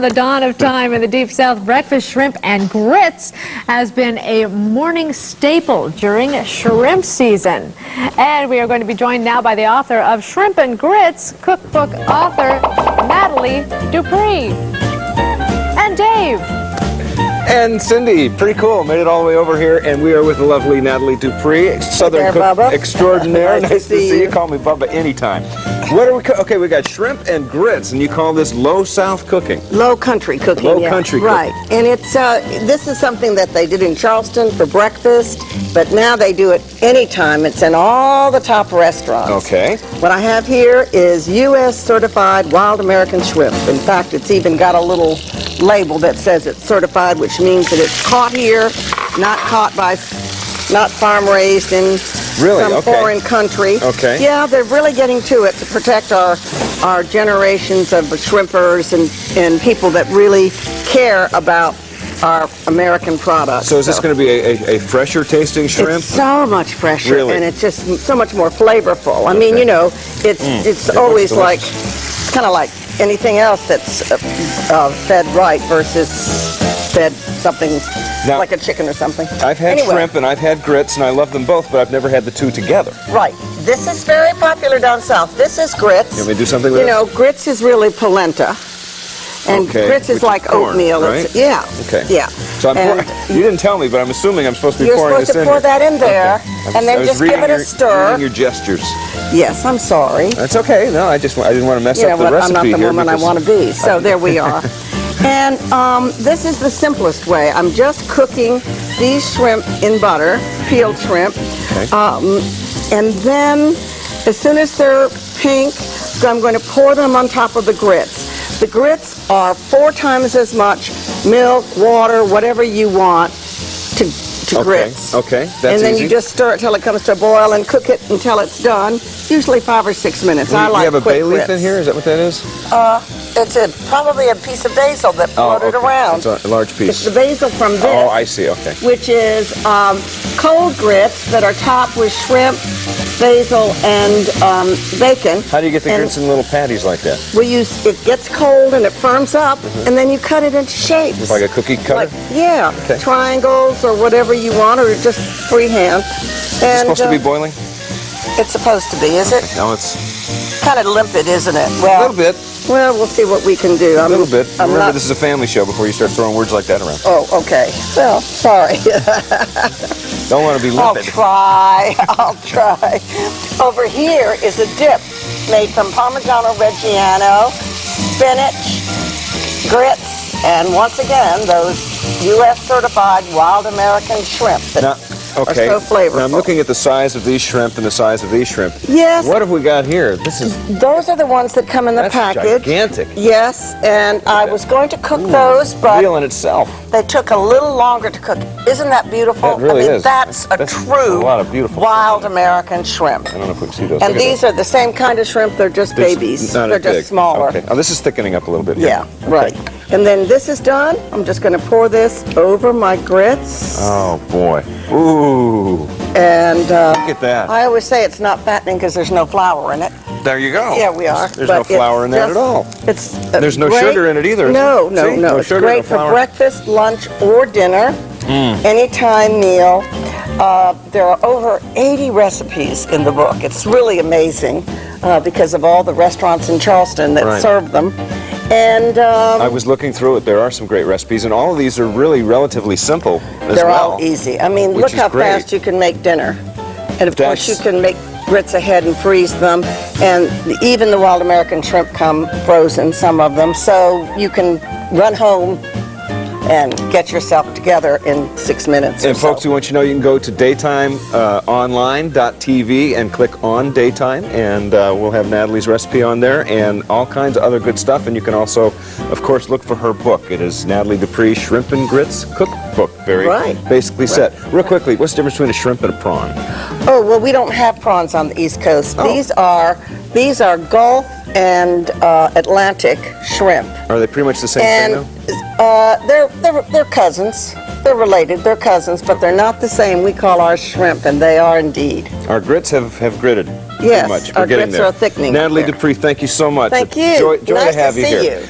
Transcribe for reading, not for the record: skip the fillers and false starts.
the dawn of time in the Deep South, breakfast shrimp and grits has been a morning staple during shrimp season. And we are going to be joined now by the author of Shrimp and Grits, cookbook author Nathalie Dupree. And Dave. And Cindy, pretty cool. Made it all the way over here, and we are with the lovely Nathalie Dupree, Southern cook extraordinaire. Nice to see you. Call me Bubba anytime. What are we? Okay, we got shrimp and grits, and you call this low South cooking? Low country cooking. Low country cooking. Right, and it's this is something that they did in Charleston for breakfast, but now they do it anytime. It's in all the top restaurants. Okay. What I have here is U.S. certified wild American shrimp. In fact, it's even got a little label that says it's certified, which means that it's caught here, not farm raised in some foreign country. Okay. Yeah, they're really getting to it to protect our generations of shrimpers and people that really care about our American products. So is this going to be a fresher tasting shrimp? It's so much fresher, really? And it's just so much more flavorful. I mean, you know, it's always like, kind of like anything else that's fed right versus fed something now, like a chicken or something. I've had shrimp and I've had grits, and I love them both, but I've never had the two together. Right. This is very popular down south. This is grits. You want me to do something with it? You know, grits is really polenta. And grits is like corn, oatmeal. Right? Yeah. Okay. Yeah. So you didn't tell me, but I'm assuming I'm supposed to be pouring this in. You're supposed to pour that in there, and then just give it a stir. Reading your gestures. Yes, I'm sorry. That's okay. No, I didn't want to mess up the recipe I'm not the here woman I want to be. So there we are. And this is the simplest way. I'm just cooking these shrimp in butter, peeled shrimp. Okay. And then, as soon as they're pink, I'm going to pour them on top of the grits. The grits are 4 times as much milk, water, whatever you want to grits. Okay, that's and then easy. You just stir it till it comes to a boil and cook it until it's done. Usually 5 or 6 minutes. I like you have a quick bay leaf grits. in here? Is that what that is? It's probably a piece of basil that floated around. It's a large piece. It's the basil from this. Oh, I see. Okay. Which is cold grits that are topped with shrimp, basil, and bacon. How do you get the grits in little patties like that? Well, it gets cold and it firms up, and then you cut it into shapes. It's like a cookie cutter? Triangles or whatever you want, or just freehand. Is it supposed to be boiling? It's supposed to be, is it? No, it's kind of limpid, isn't it? Well, a little bit. Well, we'll see what we can do. A little bit. Remember, this is a family show before you start throwing words like that around. Oh, okay. Well, sorry. Don't want to be limpid. I'll try. Over here is a dip made from Parmigiano Reggiano, spinach, grits, and once again, those U.S. certified wild American shrimp that are so flavorful. Now I'm looking at the size of these shrimp and the size of these shrimp. Yes. What have we got here? Those are the ones that come in the package. That's gigantic. Yes, and I was going to cook those, but real in itself. They took a little longer to cook. Isn't that beautiful? That really is. That's a true wild American shrimp. I don't know if we can see those. And these are the same kind of shrimp. They're just babies. They're just smaller. Okay. Oh, this is thickening up a little bit here. Yeah, right. And then this is done. I'm just going to pour this over my grits. Oh, boy. Ooh. And look at that. I always say it's not fattening because there's no flour in it. There you go. Yeah, we are. There's no flour in that at all. It's there's no sugar in it either. No. It's great for breakfast, lunch, or dinner. Anytime meal. There are over 80 recipes in the book. It's really amazing because of all the restaurants in Charleston that serve them. And I was looking through it. There are some great recipes, and all of these are really relatively simple as well. They're all easy. I mean, look how fast you can make dinner. And of course, you can make grits ahead and freeze them. And even the wild American shrimp come frozen, some of them. So you can run home and get yourself together in 6 minutes. And folks, we want you to know you can go to daytimeonline.tv and click on Daytime, and we'll have Nathalie's recipe on there and all kinds of other good stuff. And you can also, of course, look for her book. It is Nathalie Dupree, Shrimp and Grits Cookbook. Very basically set. Real quickly, what's the difference between a shrimp and a prawn? Oh, well, we don't have prawns on the East Coast. These are Gulf and Atlantic shrimp. Are they pretty much the same thing, though? They're cousins. They're related. They're cousins, but they're not the same. We call ours shrimp, and they are indeed. Our grits have gritted. Yes, much. our grits are thickening. Nathalie Dupree, thank you so much. Thank you. Joy to have you here.